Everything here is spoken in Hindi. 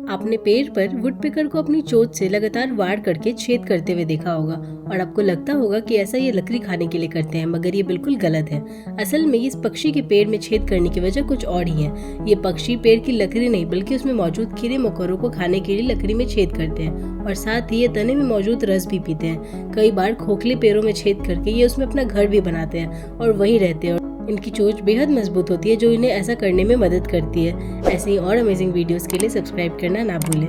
आपने पेड़ पर वुडपेकर को अपनी चोंच से लगातार वार करके छेद करते हुए देखा होगा और आपको लगता होगा कि ऐसा ये लकड़ी खाने के लिए करते हैं, मगर ये बिल्कुल गलत है। असल में इस पक्षी के पेड़ में छेद करने की वजह कुछ और ही है। ये पक्षी पेड़ की लकड़ी नहीं बल्कि उसमें मौजूद कीड़े मकोड़ों को खाने के लिए लकड़ी में छेद करते हैं और साथ ही ये तने में मौजूद रस भी पीते हैं। कई बार खोखले पेड़ों में छेद करके ये उसमें अपना घर भी बनाते हैं और वहीं रहते हैं। इनकी चोंच बेहद मजबूत होती है जो इन्हें ऐसा करने में मदद करती है। ऐसे ही और अमेजिंग वीडियोस के लिए सब्सक्राइब करना ना भूलें।